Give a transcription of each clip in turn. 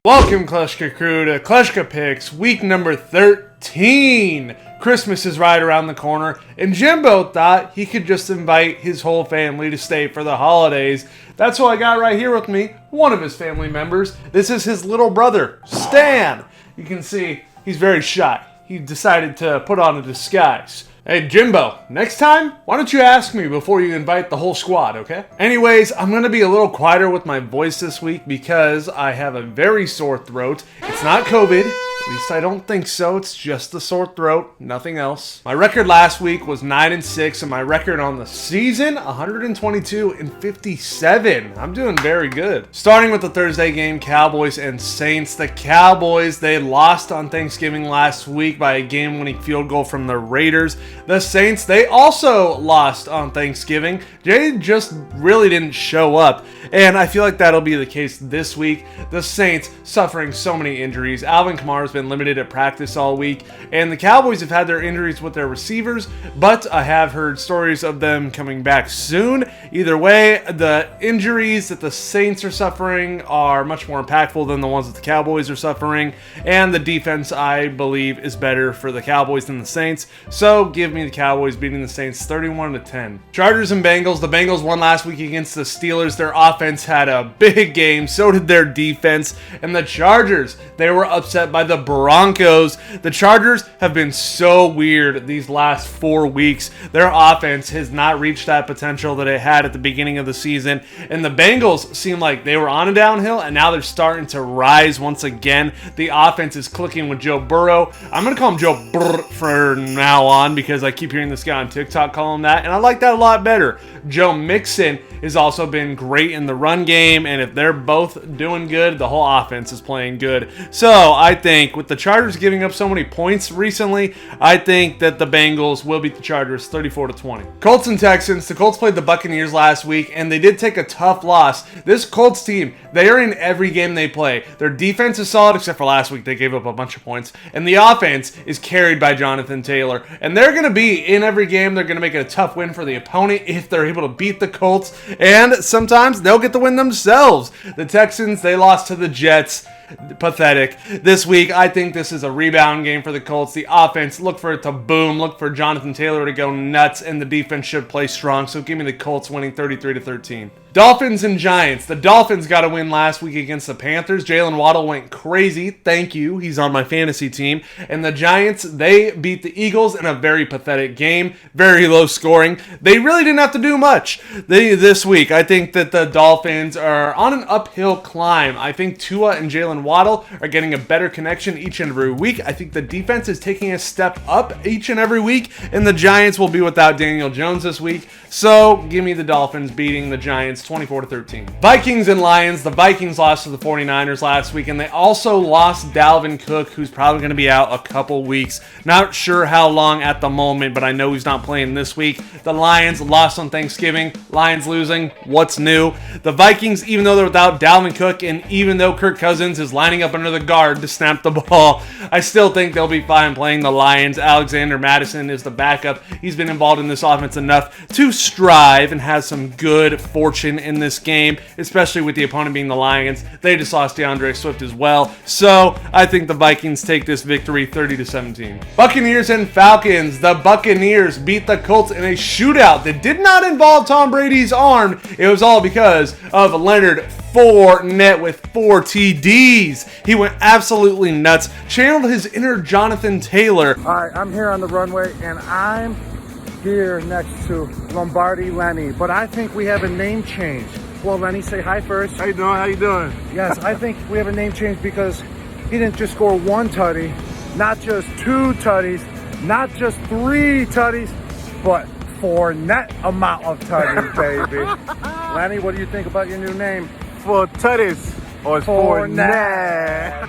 Welcome, Kleschka Crew, to Kleschka Picks, week number 13. Christmas is right around the corner, and Jimbo thought he could just invite his whole family to stay for the holidays. That's who I got right here with me, one of his family members. This is his little brother, Stan. You can see he's very shy. He decided to put on a disguise. Hey, Jimbo, next time, why don't you ask me before you invite the whole squad, okay? Anyways, I'm going to be a little quieter with my voice this week because I have a very sore throat. It's not COVID. At least I don't think so. It's just the sore throat, nothing else. My record last week was 9-6, and my record on the season, 122-57. I'm doing very good. Starting with the Thursday game, Cowboys and Saints. The Cowboys, they lost on Thanksgiving last week by a game-winning field goal from the Raiders. The Saints, they also lost on Thanksgiving. They just really didn't show up, and I feel like that'll be the case this week. The Saints suffering so many injuries. Alvin Kamara's been limited at practice all week, and the Cowboys have had their injuries with their receivers, but I have heard stories of them coming back soon. Either way, the injuries that the Saints are suffering are much more impactful than the ones that the Cowboys are suffering, and the defense, I believe, is better for the Cowboys than the Saints, so give me the Cowboys beating the Saints 31-10. Chargers and Bengals. The Bengals won last week against the Steelers. Their offense had a big game, so did their defense, and the Chargers, they were upset by the Broncos. The Chargers have been so weird these last 4 weeks. Their offense has not reached that potential that it had at the beginning of the season, and the Bengals seem like they were on a downhill, and now they're starting to rise once again. The offense is clicking with Joe Burrow. I'm going to call him Joe Burr from now on because I keep hearing this guy on TikTok call him that, and I like that a lot better. Joe Mixon has also been great in the run game, and if they're both doing good, the whole offense is playing good. So I think with the Chargers giving up so many points recently, I think that the Bengals will beat the Chargers 34-20. Colts and Texans. The Colts played the Buccaneers last week, and they did take a tough loss. This Colts team, they are in every game they play. Their defense is solid, except for last week they gave up a bunch of points, and the offense is carried by Jonathan Taylor, and they're going to be in every game. They're going to make it a tough win for the opponent if they're able to beat the Colts, and sometimes they'll get the win themselves. The Texans, they lost to the Jets. Pathetic. This week, I think this is a rebound game for the Colts. The offense, look for it to boom. Look for Jonathan Taylor to go nuts, and the defense should play strong. So give me the Colts winning 33-13. Dolphins and Giants. The Dolphins got a win last week against the Panthers. Jalen Waddle went crazy. Thank you. He's on my fantasy team. And the Giants, they beat the Eagles in a very pathetic game. Very low scoring. They really didn't have to do much this week. I think that the Dolphins are on an uphill climb. I think Tua and Jalen Waddle are getting a better connection each and every week. I think the defense is taking a step up each and every week, and the Giants will be without Daniel Jones this week. So give me the Dolphins beating the Giants 24-13. Vikings and Lions. The Vikings lost to the 49ers last week, and they also lost Dalvin Cook, who's probably going to be out a couple weeks. Not sure how long at the moment, but I know he's not playing this week. The Lions lost on Thanksgiving. Lions losing. What's new? The Vikings, even though they're without Dalvin Cook, and even though Kirk Cousins is lining up under the guard to snap the ball, I still think they'll be fine playing the Lions. Alexander Madison is the backup. He's been involved in this offense enough to strive and has some good fortune in this game, especially with the opponent being the Lions. They just lost DeAndre Swift as well. So I think the Vikings take this victory 30-17. Buccaneers and Falcons. The Buccaneers beat the Colts in a shootout that did not involve Tom Brady's arm. It was all because of Leonard Fournette with 4 TDs. He went absolutely nuts. Channeled his inner Jonathan Taylor. All right, I'm here on the runway, and I'm here next to Lombardi Lenny, but I think we have a name change. Well, Lenny, say hi first. How you doing? How you doing? Yes, I think we have a name change because he didn't just score 1 tutty, not just 2 tutties, not just 3 tutties, but 4 net amount of tutties, baby. Lenny, what do you think about your new name? 4 tutties. Or it's 4 net.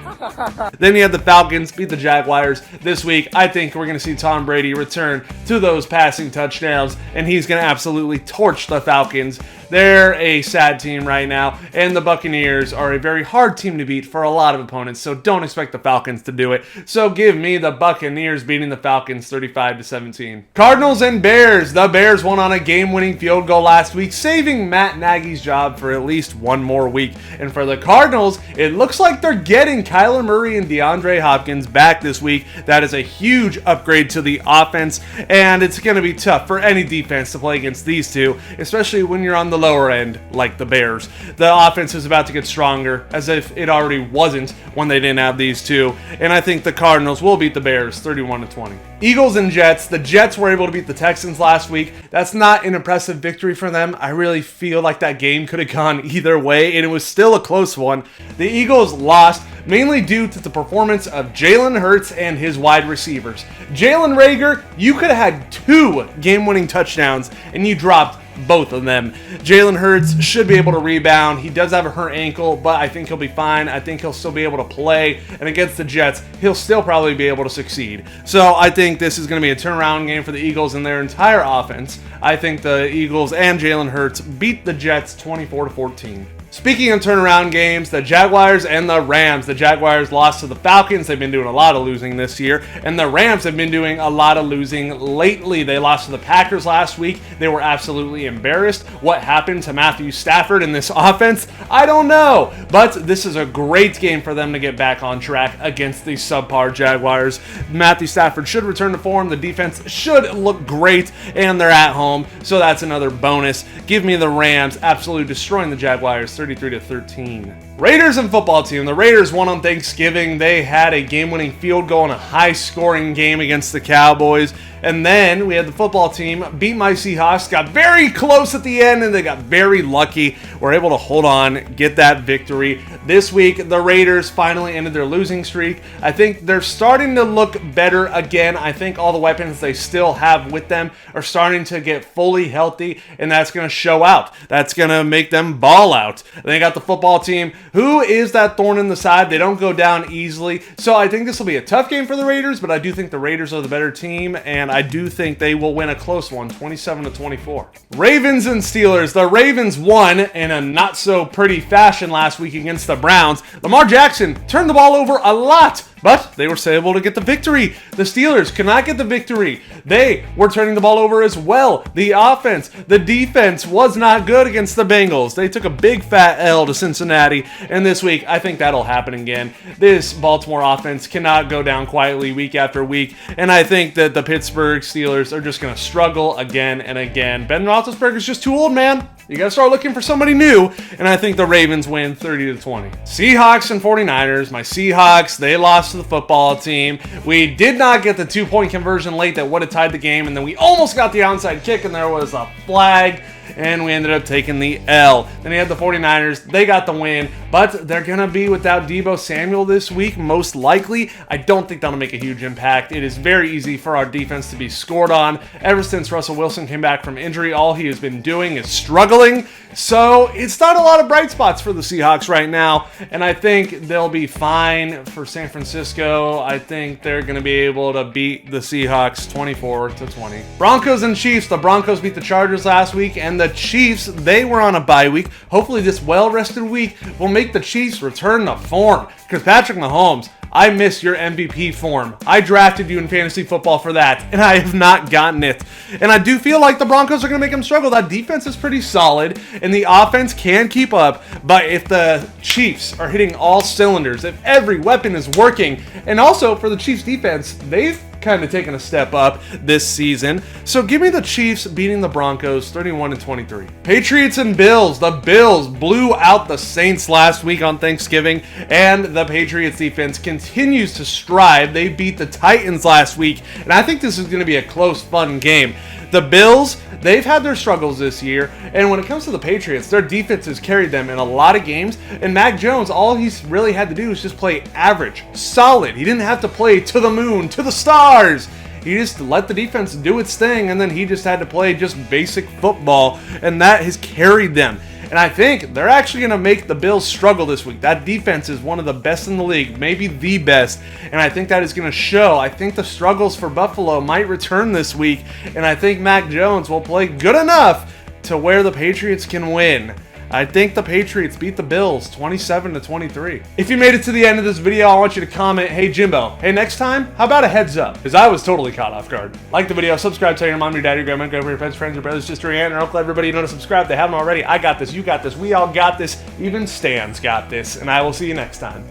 Then you have the Falcons beat the Jaguars this week. I think we're going to see Tom Brady return to those passing touchdowns, and he's going to absolutely torch the Falcons. They're a sad team right now, and the Buccaneers are a very hard team to beat for a lot of opponents, so don't expect the Falcons to do it. So give me the Buccaneers beating the Falcons 35-17. Cardinals and Bears. The Bears won on a game-winning field goal last week, saving Matt Nagy's job for at least one more week. And for the Cardinals, it looks like they're getting Kyler Murray and DeAndre Hopkins back this week. That is a huge upgrade to the offense, and it's going to be tough for any defense to play against these two, especially when you're on the lower end like the Bears. The offense is about to get stronger, as if it already wasn't when they didn't have these two, and I think the Cardinals will beat the Bears 31-20. Eagles and Jets. The Jets were able to beat the Texans last week. That's not an impressive victory for them. I really feel like that game could have gone either way, and it was still a close one. The Eagles lost mainly due to the performance of Jalen Hurts and his wide receivers. Jalen Reagor, you could have had 2 game-winning touchdowns, and you dropped both of them. Jalen Hurts should be able to rebound. He does have a hurt ankle, but I think he'll be fine. I think he'll still be able to play, and against the Jets, he'll still probably be able to succeed. So I think this is going to be a turnaround game for the Eagles and their entire offense. I think the Eagles and Jalen Hurts beat the Jets 24-14. Speaking of turnaround games, the Jaguars and the Rams. The Jaguars lost to the Falcons. They've been doing a lot of losing this year. And the Rams have been doing a lot of losing lately. They lost to the Packers last week. They were absolutely embarrassed. What happened to Matthew Stafford in this offense? I don't know. But this is a great game for them to get back on track against the subpar Jaguars. Matthew Stafford should return to form. The defense should look great. And they're at home. So that's another bonus. Give me the Rams absolutely destroying the Jaguars 33-13. Raiders and football team. The Raiders won on Thanksgiving. They had a game-winning field goal in a high-scoring game against the Cowboys. And then we had the football team beat my Seahawks, got very close at the end, and they got very lucky. Were able to hold on, get that victory. This week, the Raiders finally ended their losing streak. I think they're starting to look better again. I think all the weapons they still have with them are starting to get fully healthy, and that's going to show out. That's going to make them ball out. They got the football team, who is that thorn in the side. They don't go down easily. So I think this will be a tough game for the Raiders, but I do think the Raiders are the better team, and I do think they will win a close one, 27-24. Ravens and Steelers. The Ravens won in a not so pretty fashion last week against the Browns. Lamar Jackson turned the ball over a lot, but they were able to get the victory. The Steelers could not get the victory. They were turning the ball over as well. The offense, the defense was not good against the Bengals. They took a big fat L to Cincinnati, and this week I think that'll happen again. This Baltimore offense cannot go down quietly week after week, and I think that the Pittsburgh Steelers are just going to struggle again and again. Ben Roethlisberger's just too old, man. You got to start looking for somebody new, and I think the Ravens win 30-20. Seahawks and 49ers. My Seahawks, they lost to the football team. We did not get the 2-point conversion late that would have tied the game, and then we almost got the onside kick, and there was a flag, and we ended up taking the L. Then you had the 49ers. They got the win, but they're going to be without Deebo Samuel this week, most likely. I don't think that'll make a huge impact. It is very easy for our defense to be scored on. Ever since Russell Wilson came back from injury, all he has been doing is struggling. So it's not a lot of bright spots for the Seahawks right now, and I think they'll be fine for San Francisco. I think they're going to be able to beat the Seahawks 24-20. Broncos and Chiefs. The Broncos beat the Chargers last week, and the Chiefs, they were on a bye week. Hopefully this well-rested week will make the Chiefs return to form, because Patrick Mahomes, I miss your MVP form. I drafted you in fantasy football for that, and I have not gotten it. And I do feel like the Broncos are going to make them struggle. That defense is pretty solid, and the offense can keep up. But if the Chiefs are hitting all cylinders, if every weapon is working, and also for the Chiefs defense, they've kind of taken a step up this season. So give me the Chiefs beating the Broncos 31-23. Patriots and Bills. The Bills blew out the Saints last week on Thanksgiving, and the Patriots defense continues to strive. They beat the Titans last week, and I think this is going to be a close, fun game. The Bills, they've had their struggles this year, and when it comes to the Patriots, their defense has carried them in a lot of games, and Mac Jones, all he's really had to do is just play average, solid. He didn't have to play to the moon, to the stars. He just let the defense do its thing, and then he just had to play just basic football, and that has carried them. And I think they're actually going to make the Bills struggle this week. That defense is one of the best in the league, maybe the best. And I think that is going to show. I think the struggles for Buffalo might return this week. And I think Mac Jones will play good enough to where the Patriots can win. I think the Patriots beat the Bills 27-23. If you made it to the end of this video, I want you to comment, hey Jimbo, hey, next time, how about a heads up? Because I was totally caught off guard. Like the video, subscribe, tell your mom, your dad, your grandma, go over your friends, your brothers, sister, your aunt, and uncle, everybody you know to subscribe. They haven't already. I got this, you got this, we all got this, even Stan's got this, and I will see you next time.